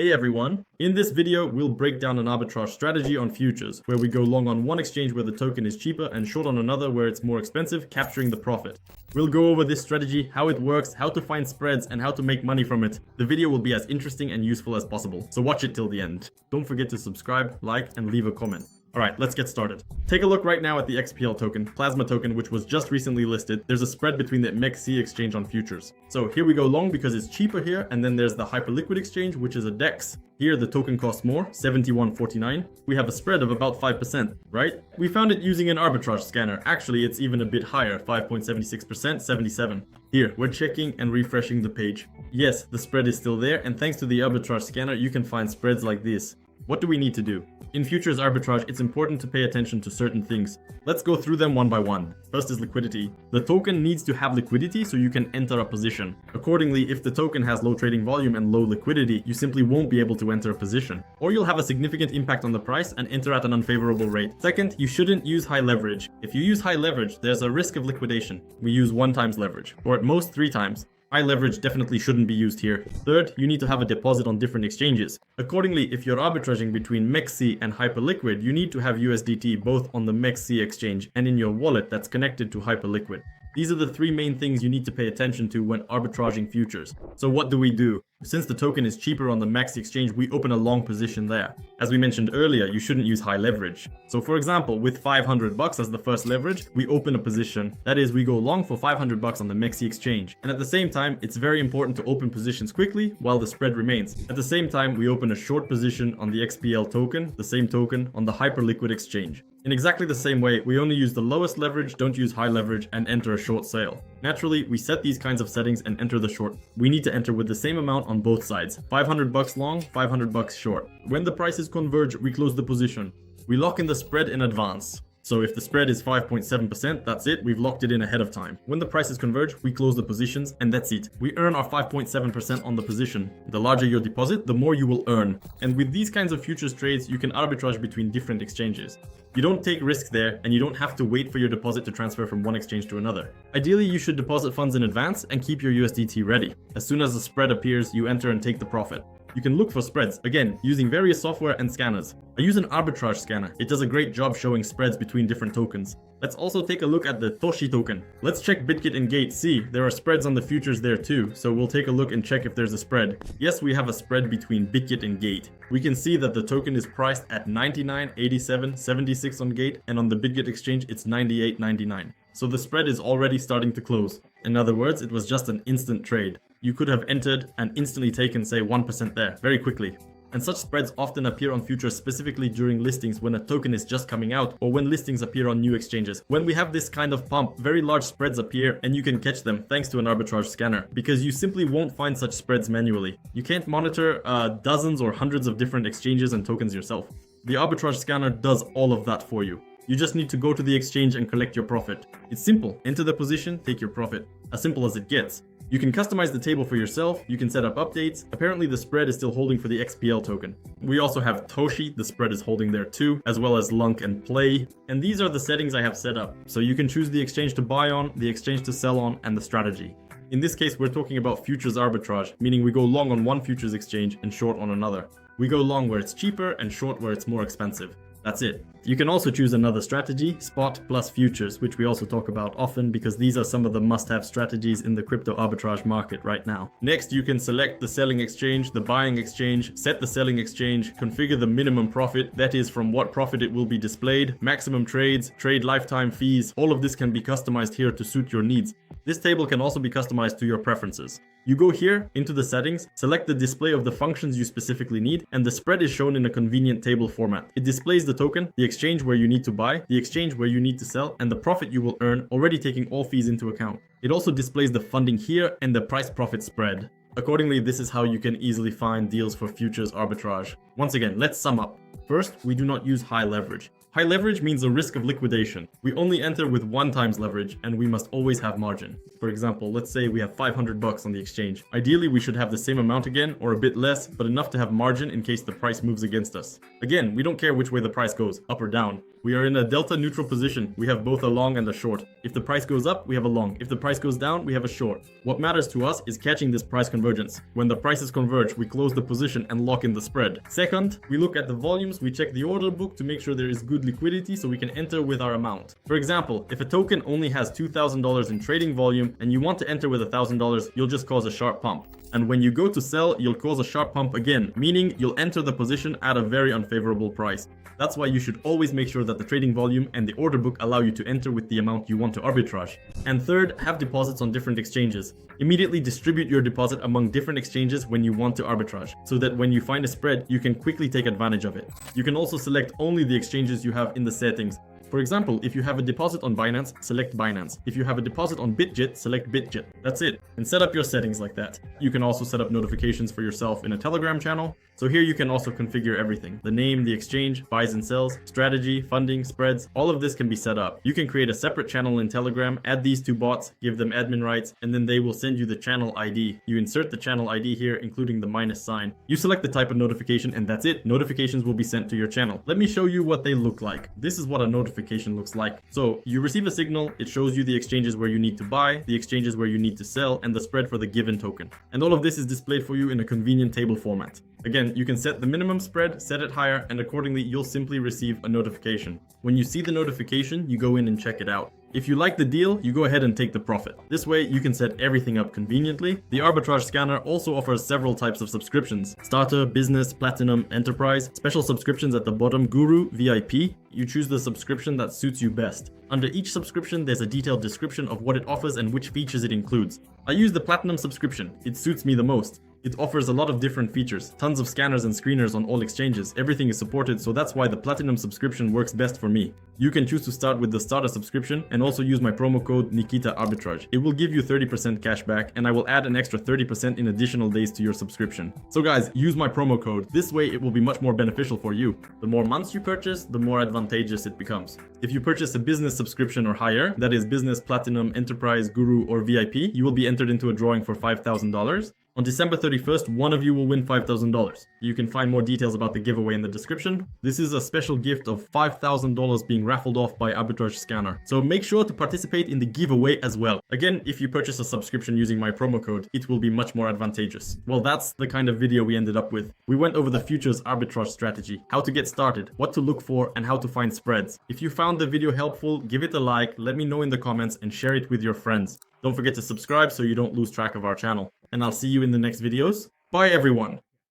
Hey everyone, in this video we'll break down an arbitrage strategy on futures, where we go long on one exchange where the token is cheaper and short on another where it's more expensive, capturing the profit. We'll go over this strategy, how it works, how to find spreads, and how to make money from it. The video will be as interesting and useful as possible, so watch it till the end. Don't forget to subscribe, like, and leave a comment. Alright, let's get started. Take a look right now at the XPL token, Plasma token, which was just recently listed. There's a spread between the MEXC exchange on futures. So here we go long because it's cheaper here, and then there's the HyperLiquid exchange, which is a DEX. Here the token costs more, 71.49. We have a spread of about 5%, right? We found it using an arbitrage scanner. Actually, it's even a bit higher, 5.76%, 77. Here, we're checking and refreshing the page. Yes, the spread is still there, and thanks to the arbitrage scanner, you can find spreads like this. What do we need to do? In futures arbitrage, it's important to pay attention to certain things. Let's go through them one by one. First is liquidity. The token needs to have liquidity so you can enter a position. Accordingly, if the token has low trading volume and low liquidity, you simply won't be able to enter a position. Or you'll have a significant impact on the price and enter at an unfavorable rate. Second, you shouldn't use high leverage. If you use high leverage, there's a risk of liquidation. We use 1 times leverage, or at most 3 times. High leverage definitely shouldn't be used here. Third, you need to have a deposit on different exchanges. Accordingly, if you're arbitraging between MEXC and HyperLiquid, you need to have USDT both on the MEXC exchange and in your wallet that's connected to HyperLiquid. These are the 3 main things you need to pay attention to when arbitraging futures. So what do? Since the token is cheaper on the MEXC exchange, we open a long position there. As we mentioned earlier, you shouldn't use high leverage. So for example, with $500 as the first leverage, we open a position. That is, we go long for $500 on the MEXC exchange. And at the same time, it's very important to open positions quickly while the spread remains. At the same time, we open a short position on the XPL token, the same token, on the HyperLiquid exchange. In exactly the same way, we only use the lowest leverage, don't use high leverage, and enter a short sale. Naturally, we set these kinds of settings and enter the short. We need to enter with the same amount on both sides. $500 long, $500 short. When the prices converge, we close the position. We lock in the spread in advance. So if the spread is 5.7%, that's it, we've locked it in ahead of time. When the prices converge, we close the positions, and that's it. We earn our 5.7% on the position. The larger your deposit, the more you will earn. And with these kinds of futures trades, you can arbitrage between different exchanges. You don't take risk there, and you don't have to wait for your deposit to transfer from one exchange to another. Ideally, you should deposit funds in advance and keep your USDT ready. As soon as the spread appears, you enter and take the profit. You can look for spreads, again, using various software and scanners. I use an arbitrage scanner. It does a great job showing spreads between different tokens. Let's also take a look at the Toshi token. Let's check Bitget and Gate. See, there are spreads on the futures there too, so we'll take a look and check if there's a spread. Yes, we have a spread between Bitget and Gate. We can see that the token is priced at 99, 87, 76 on Gate, and on the Bitget exchange it's 98.99. So the spread is already starting to close. In other words, it was just an instant trade. You could have entered and instantly taken, say, 1% there, very quickly. And such spreads often appear on futures specifically during listings when a token is just coming out or when listings appear on new exchanges. When we have this kind of pump, very large spreads appear and you can catch them thanks to an arbitrage scanner because you simply won't find such spreads manually. You can't monitor dozens or hundreds of different exchanges and tokens yourself. The arbitrage scanner does all of that for you. You just need to go to the exchange and collect your profit. It's simple. Enter the position, take your profit. As simple as it gets. You can customize the table for yourself, you can set up updates. Apparently the spread is still holding for the XPL token. We also have Toshi, the spread is holding there too, as well as Lunk and Play. And these are the settings I have set up. So you can choose the exchange to buy on, the exchange to sell on, and the strategy. In this case, we're talking about futures arbitrage, meaning we go long on one futures exchange and short on another. We go long where it's cheaper and short where it's more expensive. That's it. You can also choose another strategy, spot plus futures, which we also talk about often because these are some of the must-have strategies in the crypto arbitrage market right now. Next, you can select the selling exchange, the buying exchange, set the selling exchange, configure the minimum profit, that is from what profit it will be displayed, maximum trades, trade lifetime fees. All of this can be customized here to suit your needs. This table can also be customized to your preferences. You go here into the settings, select the display of the functions you specifically need, and the spread is shown in a convenient table format. It displays the token, the exchange where you need to buy, the exchange where you need to sell, and the profit you will earn, already taking all fees into account. It also displays the funding here and the price profit spread. Accordingly, this is how you can easily find deals for futures arbitrage. Once again, let's sum up. First, we do not use high leverage. High leverage means a risk of liquidation. We only enter with 1 times leverage and we must always have margin. For example, let's say we have 500 bucks on the exchange. Ideally, we should have the same amount again or a bit less, but enough to have margin in case the price moves against us. Again, we don't care which way the price goes, up or down. We are in a delta neutral position. We have both a long and a short. If the price goes up, we have a long. If the price goes down, we have a short. What matters to us is catching this price convergence. When the prices converge, we close the position and lock in the spread. Second, we look at the volumes, we check the order book to make sure there is good liquidity so we can enter with our amount. For example, if a token only has $2,000 in trading volume and you want to enter with $1,000, you'll just cause a sharp pump. And when you go to sell, you'll cause a sharp pump again, meaning you'll enter the position at a very unfavorable price. That's why you should always make sure that the trading volume and the order book allow you to enter with the amount you want to arbitrage. And third, have deposits on different exchanges. Immediately distribute your deposit among different exchanges when you want to arbitrage, so that when you find a spread, you can quickly take advantage of it. You can also select only the exchanges you have in the settings. For example, if you have a deposit on Binance, select Binance. If you have a deposit on Bitget, select Bitget. That's it. And set up your settings like that. You can also set up notifications for yourself in a Telegram channel. So here you can also configure everything. The name, the exchange, buys and sells, strategy, funding, spreads, all of this can be set up. You can create a separate channel in Telegram, add these 2 bots, give them admin rights, and then they will send you the channel ID. You insert the channel ID here, including the minus sign. You select the type of notification and that's it. Notifications will be sent to your channel. Let me show you what they look like. This is what a notification looks like. So you receive a signal, it shows you the exchanges where you need to buy, the exchanges where you need to sell, and the spread for the given token. And all of this is displayed for you in a convenient table format. Again, you can set the minimum spread, set it higher, and accordingly you'll simply receive a notification. When you see the notification, you go in and check it out. If you like the deal, you go ahead and take the profit. This way, you can set everything up conveniently. The Arbitrage Scanner also offers several types of subscriptions: Starter, Business, Platinum, Enterprise, special subscriptions at the bottom, Guru, VIP. You choose the subscription that suits you best. Under each subscription, there's a detailed description of what it offers and which features it includes. I use the Platinum subscription. It suits me the most. It offers a lot of different features, tons of scanners and screeners on all exchanges. Everything is supported, so that's why the Platinum subscription works best for me. You can choose to start with the Starter subscription and also use my promo code NIKITAARBITRAGE. It will give you 30% cash back, and I will add an extra 30% in additional days to your subscription. So guys, use my promo code. This way it will be much more beneficial for you. The more months you purchase, the more advantageous it becomes. If you purchase a business subscription or higher, that is Business, Platinum, Enterprise, Guru, or VIP, you will be entered into a drawing for $5,000. On December 31st, one of you will win $5,000. You can find more details about the giveaway in the description. This is a special gift of $5,000 being raffled off by Arbitrage Scanner. So make sure to participate in the giveaway as well. Again, if you purchase a subscription using my promo code, it will be much more advantageous. Well, that's the kind of video we ended up with. We went over the futures arbitrage strategy, how to get started, what to look for, and how to find spreads. If you found the video helpful, give it a like, let me know in the comments, and share it with your friends. Don't forget to subscribe so you don't lose track of our channel. And I'll see you in the next videos. Bye everyone!